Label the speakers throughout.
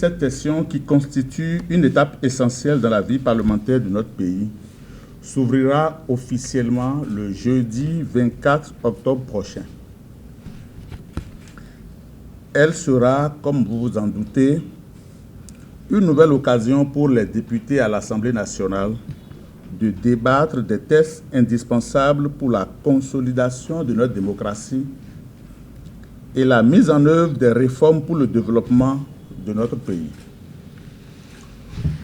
Speaker 1: cette session qui constitue une étape essentielle dans la vie parlementaire de notre pays s'ouvrira officiellement le jeudi 24 octobre prochain. Elle sera, comme vous vous en doutez, une nouvelle occasion pour les députés à l'Assemblée nationale de débattre des textes indispensables pour la consolidation de notre démocratie et la mise en œuvre des réformes pour le développement de notre pays.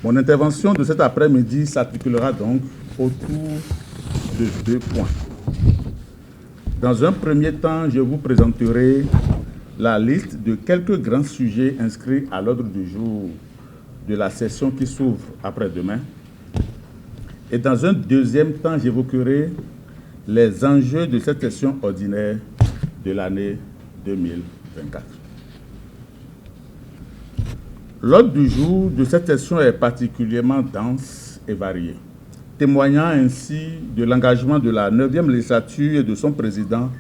Speaker 1: Mon intervention de cet après-midi s'articulera donc autour de 2 points. Dans un premier temps, je vous présenterai la liste de quelques grands sujets inscrits à l'ordre du jour de la session qui s'ouvre après-demain. Et dans un deuxième temps, j'évoquerai les enjeux de cette session ordinaire de l'année 2024. L'ordre du jour de cette session est particulièrement dense et varié, témoignant ainsi de l'engagement de la 9e législature et de son président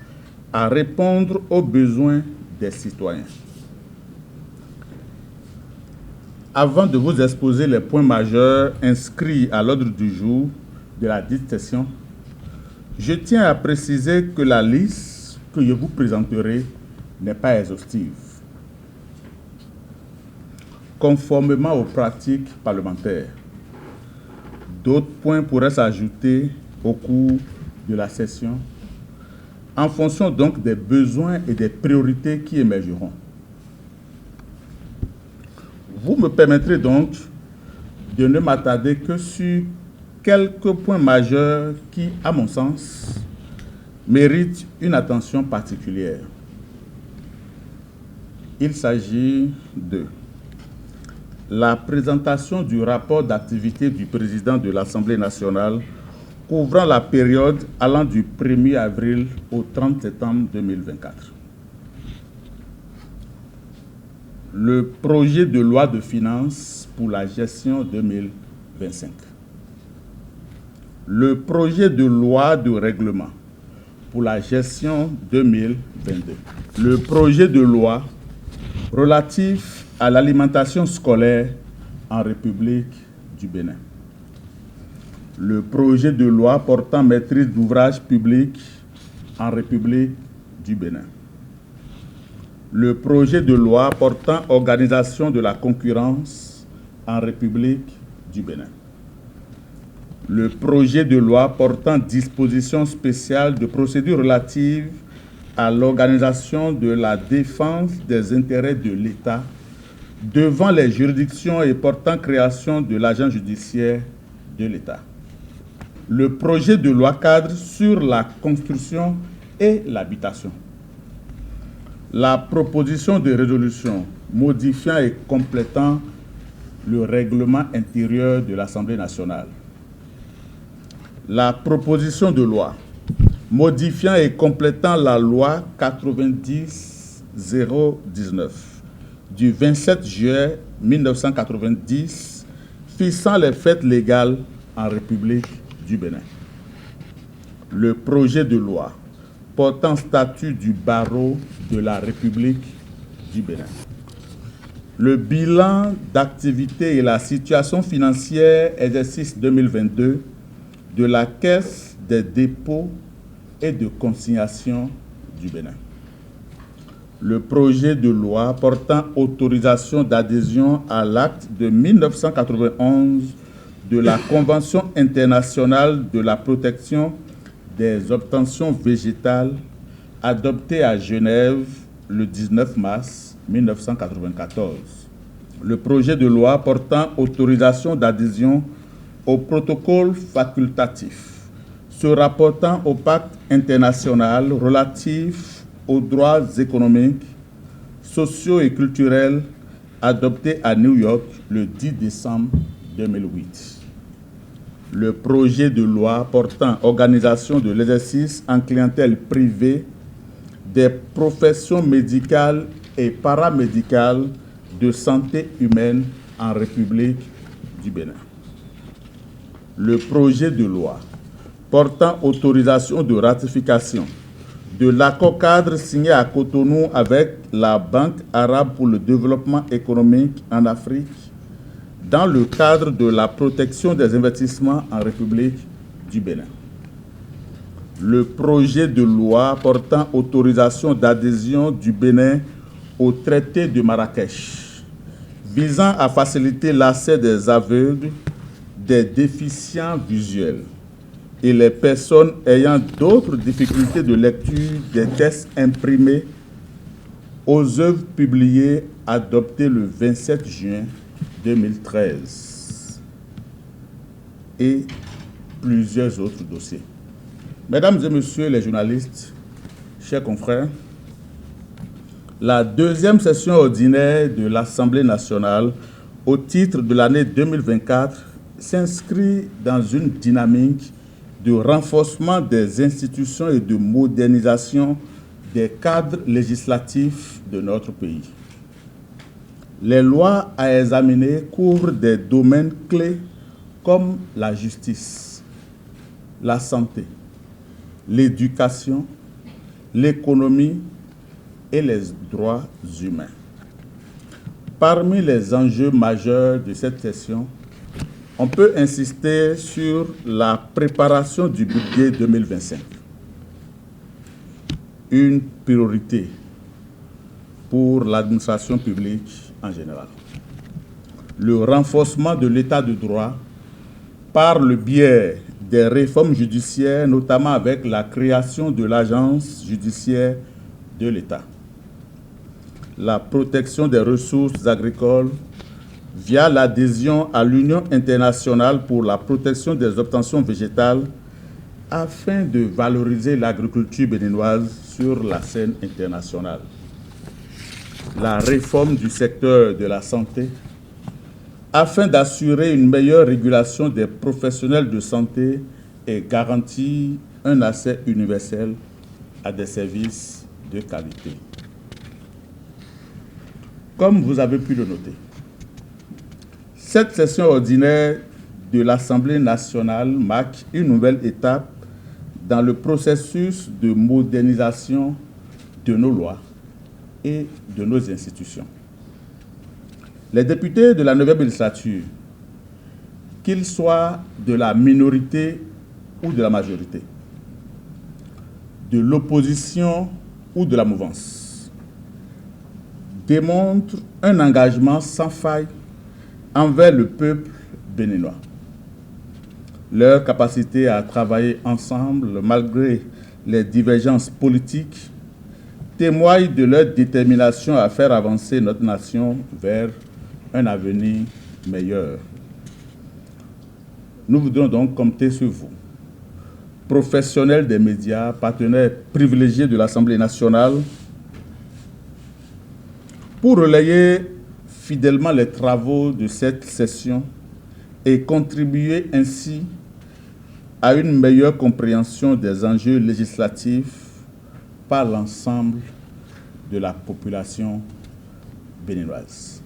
Speaker 1: à répondre aux besoins des citoyens. Avant de vous exposer les points majeurs inscrits à l'ordre du jour de la dite session, je tiens à préciser que la liste que je vous présenterai n'est pas exhaustive. Conformément aux pratiques parlementaires, d'autres points pourraient s'ajouter au cours de la session, en fonction donc des besoins et des priorités qui émergeront. Vous me permettrez donc de ne m'attarder que sur quelques points majeurs qui, à mon sens, méritent une attention particulière. Il s'agit de la présentation du rapport d'activité du président de l'Assemblée nationale couvrant la période allant du 1er avril au 30 septembre 2024. Le projet de loi de finances pour la gestion 2025. Le projet de loi de règlement pour la gestion 2022. Le projet de loi relatif à l'alimentation scolaire en République du Bénin. Le projet de loi portant maîtrise d'ouvrage public en République du Bénin. Le projet de loi portant organisation de la concurrence en République du Bénin. Le projet de loi portant dispositions spéciales de procédure relative à l'organisation de la défense des intérêts de l'État devant les juridictions et portant création de l'agent judiciaire de l'État. Le projet de loi cadre sur la construction et l'habitation. La proposition de résolution modifiant et complétant le règlement intérieur de l'Assemblée nationale. La proposition de loi modifiant et complétant la loi 90-019 du 27 juillet 1990 fixant les fêtes légales en République du Bénin. Le projet de loi portant statut du barreau de la République du Bénin. Le bilan d'activité et la situation financière exercice 2022 de la Caisse des dépôts et de consignation du Bénin. Le projet de loi portant autorisation d'adhésion à l'acte de 1991 de la Convention internationale de la protection des obtentions végétales adoptée à Genève le 19 mars 1994. Le projet de loi portant autorisation d'adhésion au protocole facultatif se rapportant au pacte international relatif aux droits économiques, sociaux et culturels adopté à New York le 10 décembre 2008. Le projet de loi portant organisation de l'exercice en clientèle privée des professions médicales et paramédicales de santé humaine en République du Bénin. Le projet de loi portant autorisation de ratification de l'accord cadre signé à Cotonou avec la Banque arabe pour le développement économique en Afrique dans le cadre de la protection des investissements en République du Bénin. Le projet de loi portant autorisation d'adhésion du Bénin au traité de Marrakech, visant à faciliter l'accès des aveugles, des déficients visuels et les personnes ayant d'autres difficultés de lecture des textes imprimés aux œuvres publiées adoptées le 27 juin 2013 et plusieurs autres dossiers. Mesdames et messieurs les journalistes, chers confrères, la deuxième session ordinaire de l'Assemblée nationale au titre de l'année 2024 s'inscrit dans une dynamique de renforcement des institutions et de modernisation des cadres législatifs de notre pays. Les lois à examiner couvrent des domaines clés comme la justice, la santé, l'éducation, l'économie et les droits humains. Parmi les enjeux majeurs de cette session, on peut insister sur la préparation du budget 2025, une priorité pour l'administration publique en général. Le renforcement de l'état de droit par le biais des réformes judiciaires, notamment avec la création de l'Agence judiciaire de l'État. La protection des ressources agricoles via l'adhésion à l'Union internationale pour la protection des obtentions végétales afin de valoriser l'agriculture béninoise sur la scène internationale. La réforme du secteur de la santé afin d'assurer une meilleure régulation des professionnels de santé et garantir un accès universel à des services de qualité. Comme vous avez pu le noter, cette session ordinaire de l'Assemblée nationale marque une nouvelle étape dans le processus de modernisation de nos lois et de nos institutions. Les députés de la 9e législature, qu'ils soient de la minorité ou de la majorité, de l'opposition ou de la mouvance, démontrent un engagement sans faille envers le peuple béninois. Leur capacité à travailler ensemble, malgré les divergences politiques, témoigne de leur détermination à faire avancer notre nation vers un avenir meilleur. Nous voudrions donc compter sur vous, professionnels des médias, partenaires privilégiés de l'Assemblée nationale, pour relayer fidèlement les travaux de cette session et contribuer ainsi à une meilleure compréhension des enjeux législatifs par l'ensemble de la population béninoise.